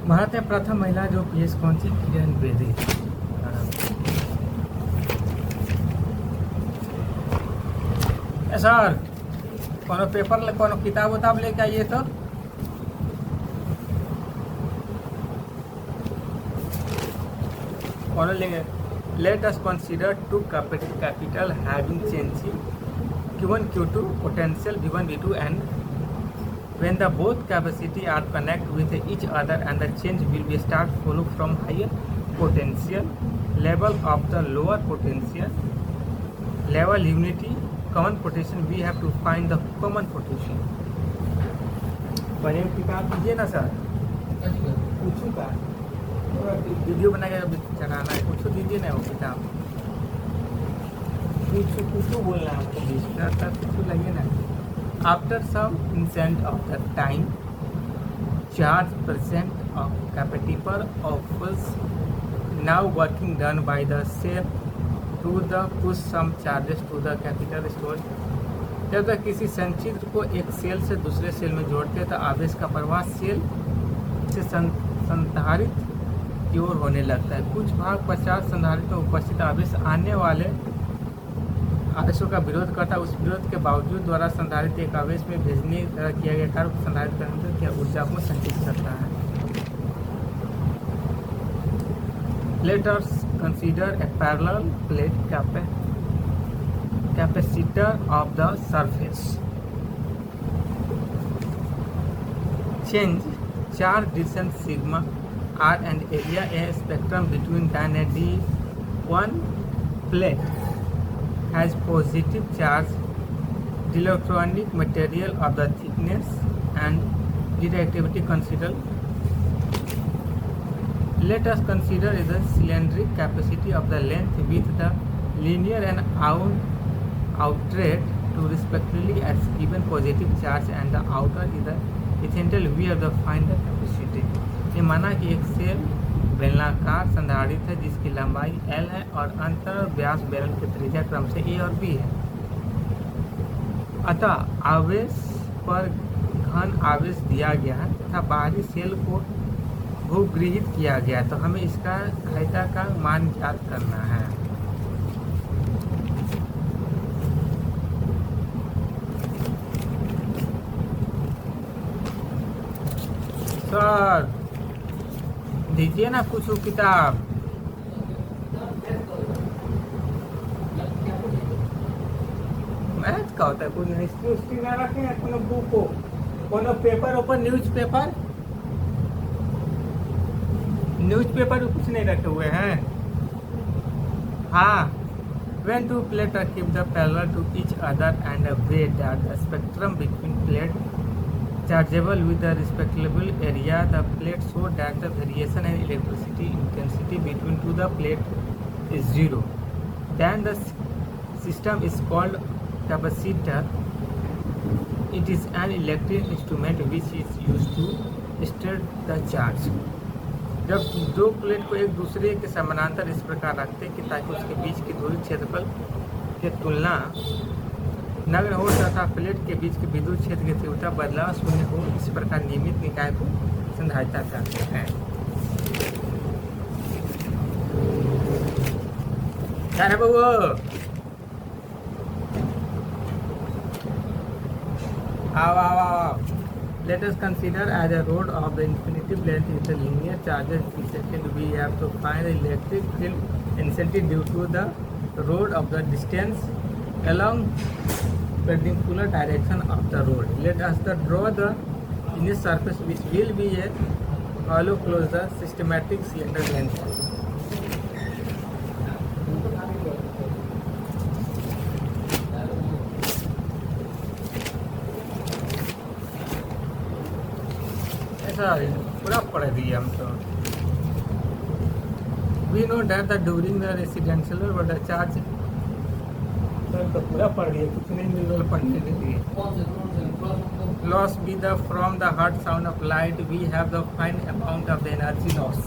भारत में प्रथम महिला जो पीएस कौन सी? किरण बेदी। सर कोनो पेपर कोनो किताब उताब लेके आइए तो। कोनो लेंगे। Let us consider two capital having change Q1 Q2 potential V1 V2 and when the both capacity are connect with each other and the change will be start follow from higher potential level of the lower potential level unity common potential we have to find the common potential। पहले किताब दीजिए ना sir, पूछूंगा video बना के चढ़ाना है, कुछ दीजिए ना वो किताब, कुछ बोलना है आपको बीच में कुछ लगे ना। After some instant of the time charge percent of capacitor offers now working done by the sale to the push some charges to the capital store. जब तक किसी संचित्र को एक सेल से दूसरे सेल में जोड़ते हैं तो आवेश का प्रवाह सेल से संधारित की ओर होने लगता है। कुछ भाग पश्चात संधारित में उपस्थित आवेश आने वाले आवेशों का विरोध करता है। उस विरोध के बावजूद द्वारा संधारित एक आवेश में भेजने किया गया कार्य को संधारित करने से क्या ऊर्जा को संचित करता है। Late us consider a parallel plate capacitor of the surface change charge distance sigma r and area a spectrum between dan and d one plate has positive charge electronic material of the thickness and directivity considered। Let us consider the cylindric capacity of the length with the linear and outlet to respectively as given positive charge and the outer is the essential we have to find the capacity। ये माना कि एक cell बेलनाकार संधारित है जिसकी लंबाई L है और अंतर व्यास बेलन के त्रिज्या क्रम से A और B है। अतः आवेश पर घन आवेश दिया गया है तथा बाहरी सेल को भूगृहित किया गया, तो हमें इसका सहायता का मान ज्ञात करना है। सर दीजिए ना कुछ किताब। मैथ का होता है, कुछ हिस्ट्री उस्ट्री ना रखे हैं, कोनो बुक हो, कोनो पेपर ऊपर न्यूज़पेपर में कुछ नहीं रखे हुए हैं। हाँ, when two plates are kept parallel to each other and weighed at the spectrum between plates chargeable with the respective area, the plate show that the variation in electricity intensity between two the plate is zero. Then the system is called capacitor. It is an electric instrument which is used to stir the charge। जब दो plate को एक दूसरे के समानांतर इस प्रकार रखते कि ताकि उसके बीच की दूरी क्षेत्रफल के तुलना नगण्य हो तथा प्लेट के बीच के विद्युत क्षेत्र की तीव्रता बदलाव शून्य हो, इस प्रकार नियमित निकाय को संधारिता कहते हैं। क्या है बबू? आओ। Let us consider as a rod of the infinitive length is the linear charges intersected. We have to find the electric field intensity due to the rod of the distance along perpendicular direction of the rod। Let us draw the inner surface which will be a hollow closure systematic cylinder length। पूरा पढ़ दिए हम तो। We know that the during the residential but the charge तो पूरा पढ़ दिए, कुछ नहीं मिल पढ़ने के लिए। Loss be the from the hard sound of light we have the fine amount of the energy loss।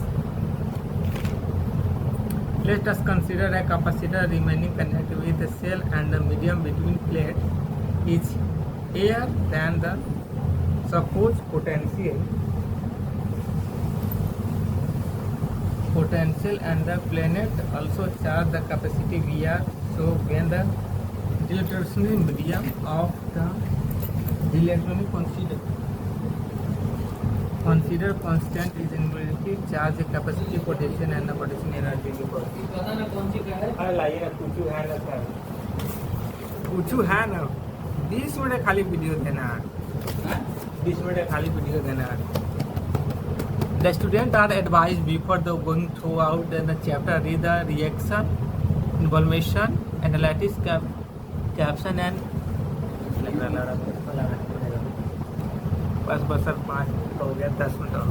Let us consider a capacitor remaining connected with the cell and the medium between plate is higher than the suppose potential potential and the planet also charge the capacity via. So when the electronic medium of the electronic consider constant is infinity charge capacity potential and the potential energy की लाइए ना कुछ है ना sir कुछ है ना 20 minute खाली वीडियो देना 20 मिनट खाली वीडियो देना The students are advised before the going throughout the chapter read the reaction, information, analysis, caption and बस सर 5 हो गया 10 मिनट और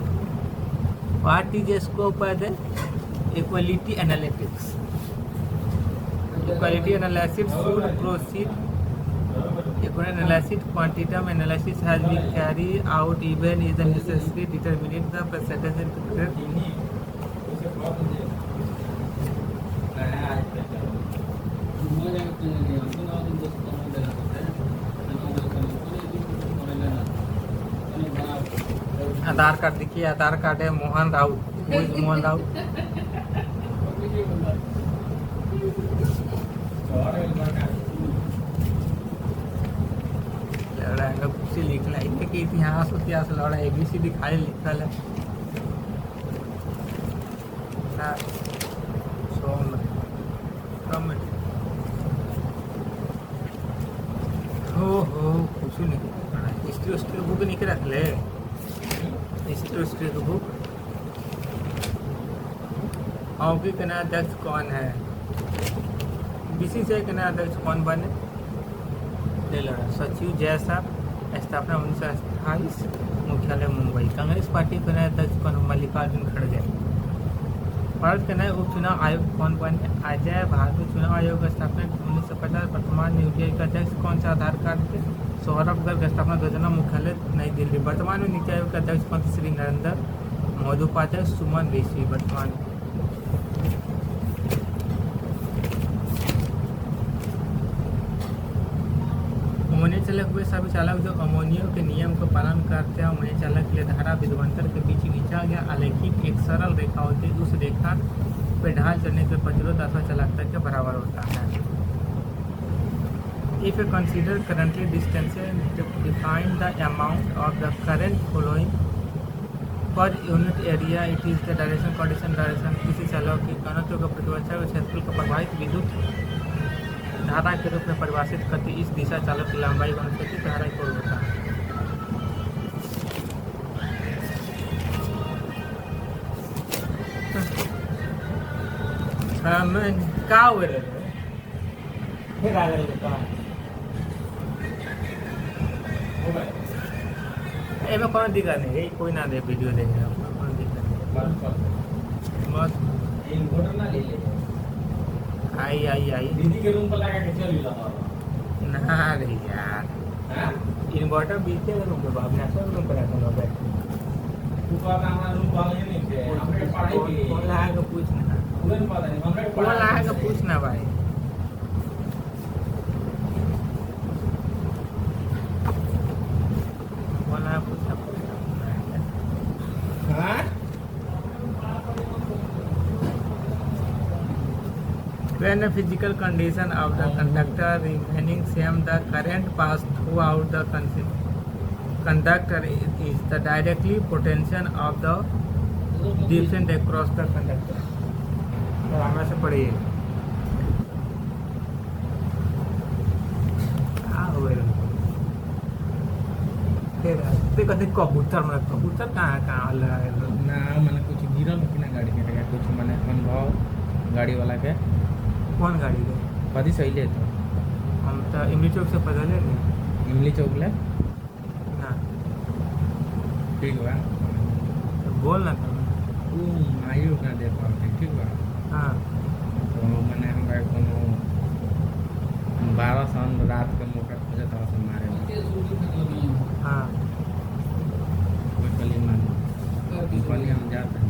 What is the scope of the equality analytics? Equality analysis should proceed. Equality analysis, quantitative analysis has been carried out even is necessary determining the percentage and Aadhaar card देखिए आधार card है मोहन राउत मोहन राउत कुछ लिखला है कि इतिहास लड़ा ABC दिखाई लिखल है ना हो कुछ नहीं हिस्ट्री बुक नहीं रख ले हिस्ट्री बुक हॉकी के नया अध्यक्ष कौन है BCCI के नया अध्यक्ष कौन बने सचिव जैसा स्थापना 1928 मुख्यालय मुंबई कांग्रेस पार्टी के नए अध्यक्ष कौन मल्लिकार्जुन खड़गे भारत के नए उपचुनाव आयोग कौन बने अजय भारतीय चुनाव आयोग की स्थापना 1950 वर्तमान नीति आयोग का अध्यक्ष कौन सा आधार कार्ड थे सौरभ गर्ग स्थापना 2009 मुख्यालय नई दिल्ली वर्तमान में नीति आयोग का अध्यक्ष कौन श्री नरेंद्र मोदी उपाध्यक्ष सुमन ऋषि वर्तमान अमोनिया चालक हुए सभी चालक जो अमोनिया के नियम को पालन करते हैं अमोनिया चालक के लिए धारा विध्वंतर के बीच खींचा गया आलेखित एक सरल रेखा होती है उस रेखा पे ढाल चढ़ने के प्रतिरोध अथवा चालकता के बराबर होता है If you consider currently distance define the amount of the current flowing per unit area it is the direction condition direction किसी चालक की घनत्व का प्रतिवर्षा और क्षेत्रफल को प्रभावित विद्युत धारा के रूप में परिभाषित करती इस दिशा चालक की लंबाई का अनुपातिक धारा की ओर होता है का फिर आ गए एमे कौन दिक्कत नहीं है कोई ना दे वीडियो देखे कौन दिक्कत नहीं बस इन्वर्टर ना ले ले आई दीदी के रूम पर लगा के चल ना रे यार इन्वर्टर बीते रूम पे बाप ने सब रूम पर रखा हुआ है तू का हमारा रूम वाले नहीं थे हमरे पढ़ाई की कौन लाया का पूछना पूरा पता नहीं हमरे कौन लाया का पूछना भाई कौन लाया पूछना हां When the physical condition of the conductor remaining same, the current passed throughout the conductor is the directly potential of the distance across the conductor. आराम से पढ़िए। फिर कहते कबूतर कहाँ ना मैंने कुछ गिरल कि ना गाड़ी के कुछ मैंने अनुभव गाड़ी वाला के कौन गाड़ी के कदी सही ले तो हम तो इमली चौक से पैदल है इमली चौक ले ना ठीक बा तो बोल ना तुम आयु ना दे पाते ठीक बा हाँ तो मैंने हमरा कोनो 12 सन रात के मौका खोजे था से मारे हाँ कोई कली मान कली हम जाते हैं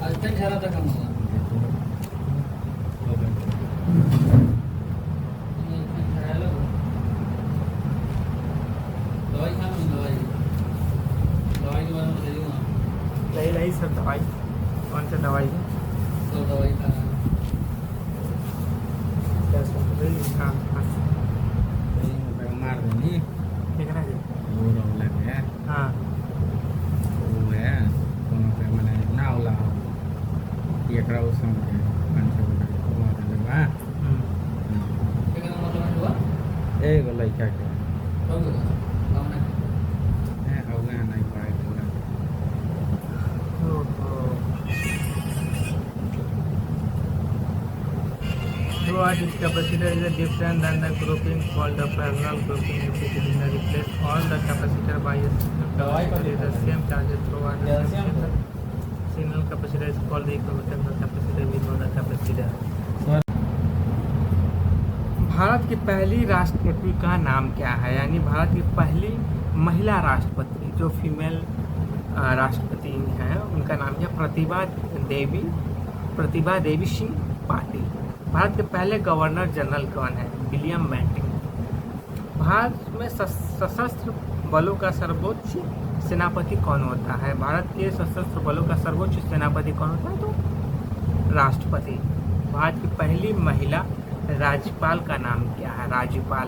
आज तक झरा था काम रही सब दवाई। कौन सा दवाई है? तो दवाई का हाँ हाँ मार देनी ठीक है ना जी। वो रोला है हाँ वो है कोनो पे माने ना होला एकरा उसम के पंच वो दे बा केना मतलब हुआ? एगो लइका के कौन सा गाँव ना? है औगा नहीं पाए पूरा Throughout its capacitor is different than the grouping called the parallel grouping, which is in the replace all the capacitor by a capacitor is the same charges throughout the same capacitor. Single capacitor is called the equivalent capacitor. We know the capacitor. Bharat की पहली राष्ट्रपति का नाम क्या है? यानी भारत की पहली महिला राष्ट्रपति जो फीमेल राष्ट्रपति हैं उनका नाम क्या? प्रतिभा देवी सिंह पाटिल। भारत के पहले गवर्नर जनरल कौन है? William Bentinck. भारत में सशस्त्र बलों का सर्वोच्च सेनापति कौन होता है? भारत के सशस्त्र बलों का सर्वोच्च सेनापति कौन होता है? तो राष्ट्रपति। भारत की पहली महिला राज्यपाल का नाम क्या है? राज्यपाल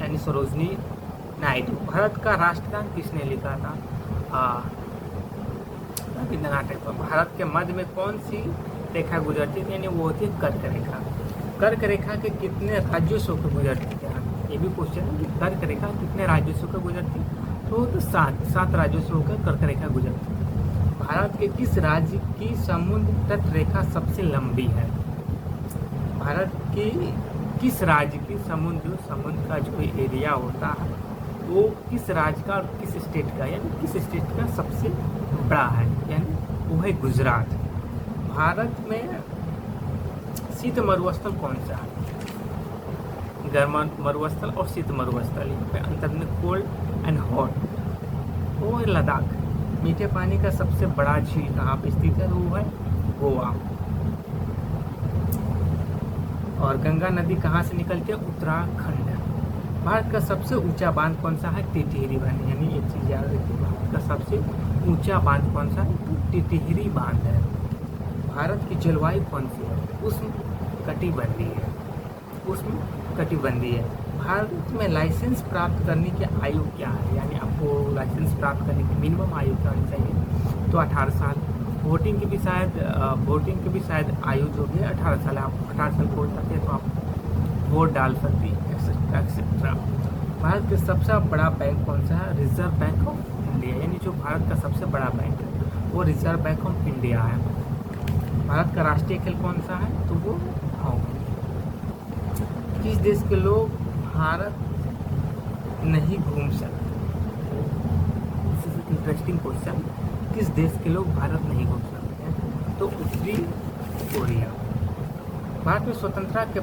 यानी सरोजनी नायडू। भारत का राष्ट्रगान किसने लिखा था? रविंद्रनाथ टैगोर। भारत के मध्य में कौन सी रेखा गुजरती थी? यानी वो होती है कर्क रेखा। कर्क रेखा के कितने राज्यों से होकर गुजरती थी? ये भी क्वेश्चन है कि कर्क रेखा कितने राज्यों से होकर गुजरती? तो सात राज्यों से होकर कर्क रेखा गुजरती। भारत के किस राज्य की समुद्र तट रेखा सबसे लंबी है? भारत के किस राज्य की समुद्र का जो एरिया होता है वो किस राज्य का और किस स्टेट का, यानी किस स्टेट का सबसे बड़ा है? यानी वो है गुजरात। भारत में शीत मरुस्थल कौन सा है? गर्म मरुस्थल और शीत मरुस्थल में अंतर में कोल्ड एंड हॉट। वो है लद्दाख। मीठे पानी का सबसे बड़ा झील कहाँ पे स्थित है? वो है गोवा। और गंगा नदी कहाँ से निकलती है? उत्तराखंड। भारत का सबसे ऊंचा बांध कौन सा है? टिटहिरी बांध। यानी एक चीज़ याद रखिए, भारत का सबसे ऊंचा बांध कौन सा है? तो टिटहिरी बांध है। भारत की जलवायु कौन सी है? उष्णकटिबंधीय है। उष्णकटिबंधीय है। भारत में लाइसेंस प्राप्त करने की आयु क्या है? यानी आपको लाइसेंस प्राप्त करने की मिनिमम आयु क्या होनी चाहिए? तो 18 साल। वोटिंग की भी शायद आयु जो है 18 साल है। आप 18 साल वोट करते हैं तो आप वोट डाल सकती हैं एक्सेट्रा। भारत का सबसे बड़ा बैंक कौन सा है? Reserve bank of India. यानी जो भारत का सबसे बड़ा बैंक है वो रिजर्व बैंक ऑफ इंडिया है। भारत का राष्ट्रीय खेल कौन सा है? तो वो हॉकी। किस देश के लोग भारत नहीं घूम सकते? Interesting question. किस देश के लोग भारत नहीं घूम सकते हैं? तो उत्तरी कोरिया। भारत में स्वतंत्रता के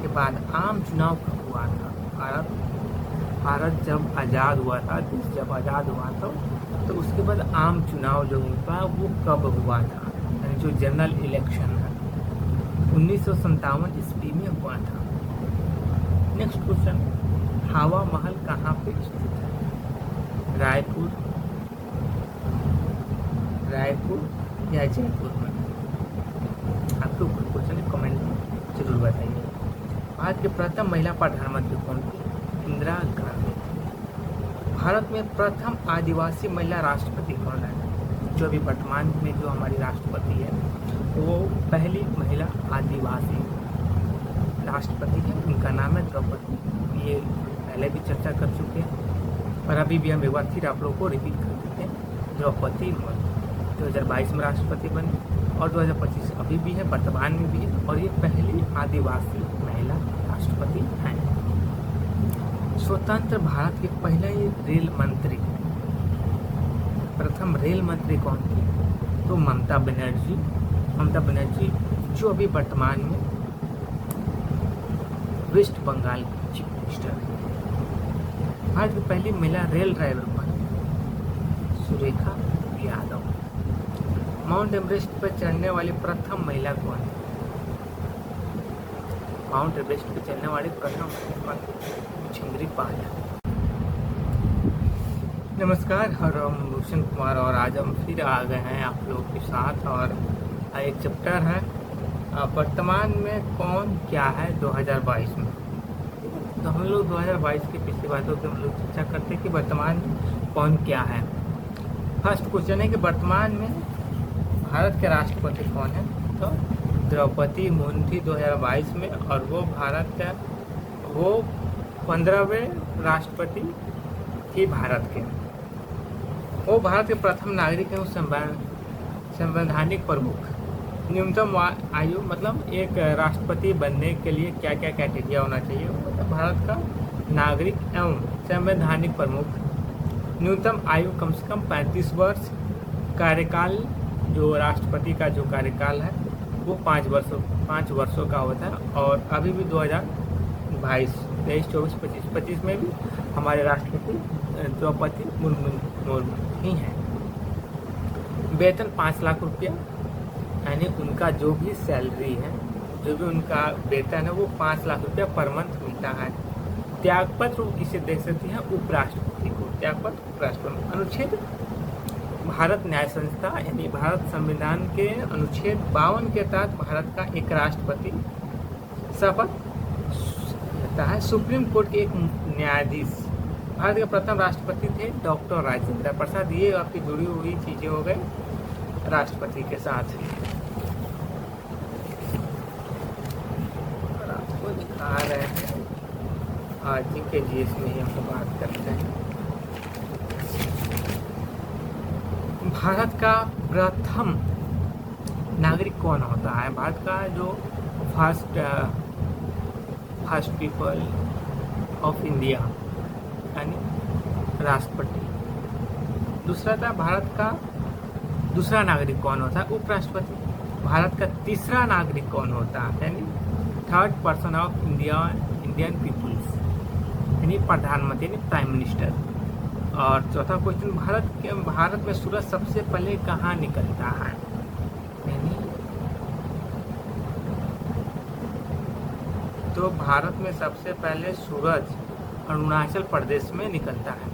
बाद आम चुनाव कब हुआ था? भारत जब आज़ाद हुआ था, देश जब आज़ाद हुआ था तो उसके बाद आम चुनाव जो होता वो कब हुआ था? यानी जो जनरल इलेक्शन है 1957 ईस्वी में हुआ था। Next question. हवा महल कहाँ पे स्थित है? रायपुर या जयपुर में? आपके ऊपर क्वेश्चन है, कमेंट में जरूर बताइए। भारत की प्रथम महिला प्रधानमंत्री कौन थी? इंदिरा गांधी। भारत में प्रथम आदिवासी महिला राष्ट्रपति कौन है? जो अभी वर्तमान में जो हमारी राष्ट्रपति है वो पहली महिला आदिवासी राष्ट्रपति है। उनका नाम है द्रौपदी। ये पहले भी चर्चा कर चुके हैं और अभी भी हम एक बार फिर आप लोगों को रिपीट कर देते हैं। द्रौपदी मुर्मू 2022 में राष्ट्रपति बनी और 2025 अभी भी है, वर्तमान में भी है और ये पहली आदिवासी महिला राष्ट्रपति हैं। स्वतंत्र भारत के पहले रेल मंत्री, प्रथम रेल मंत्री कौन थी? तो ममता बनर्जी जो अभी वर्तमान में वेस्ट बंगाल की चीफ मिनिस्टर है। भारत की पहली महिला रेल ड्राइवर कौन? सुरेखा यादव। माउंट एवरेस्ट पर चढ़ने वाली प्रथम महिला कौन है? माउंट एवरेस्ट पर चढ़ने वाली प्रथम महिला छिंगरी पाल। नमस्कार और हम भूषण कुमार और आज हम फिर आ गए हैं आप लोगों के साथ और एक चैप्टर है वर्तमान में कौन क्या है 2022 में। तो हम लोग 2022 की पिछली बातों पे हम लोग चर्चा करते हैं कि वर्तमान में कौन क्या है। फर्स्ट क्वेश्चन है कि वर्तमान में भारत के राष्ट्रपति कौन है। तो द्रौपदी मुर्मू 2022 में, और वो भारत का 15वें राष्ट्रपति थी भारत के। वो भारत के प्रथम नागरिक हैं। संवैधानिक प्रमुख न्यूनतम आयु, मतलब एक राष्ट्रपति बनने के लिए क्या क्या क्राइटेरिया होना चाहिए। मतलब भारत का नागरिक एवं संवैधानिक प्रमुख, न्यूनतम आयु कम से कम 35 वर्ष, कार्यकाल जो राष्ट्रपति का जो कार्यकाल है वो 5 वर्षों का होता है। और अभी भी 2022, 23, 24, 25 में भी हमारे राष्ट्रपति द्रौपदी मुर्मू ही हैं। वेतन 5 लाख रुपया, यानी उनका जो भी सैलरी है, जो भी उनका वेतन है वो 5 लाख रुपया पर मंथ मिलता है। त्यागपत्र इसे देख सकते हैं उपराष्ट्रपति को, त्यागपत्र उपराष्ट्रपति। अनुच्छेद भारत न्याय संस्था यानी भारत संविधान के अनुच्छेद 52 के तहत भारत का एक राष्ट्रपति शपथ लेता है। सुप्रीम कोर्ट के एक न्यायाधीश भारत के प्रथम राष्ट्रपति थे डॉक्टर राजेंद्र प्रसाद। ये आपकी जुड़ी हुई चीजें हो गई राष्ट्रपति के साथ। और आपको दिखा रहे हैं आज के जीएस में ही हम बात करते हैं। भारत का प्रथम नागरिक कौन होता है। भारत का जो फर्स्ट पीपल ऑफ इंडिया यानी राष्ट्रपति। दूसरा था भारत का दूसरा नागरिक कौन होता है, उपराष्ट्रपति। भारत का तीसरा नागरिक कौन होता है, यानी third person of Indian peoples, यानी प्रधानमंत्री यानी प्राइम मिनिस्टर। और चौथा क्वेश्चन, भारत में सूरज सबसे पहले कहाँ निकलता है, यानी तो भारत में सबसे पहले सूरज अरुणाचल प्रदेश में निकलता है।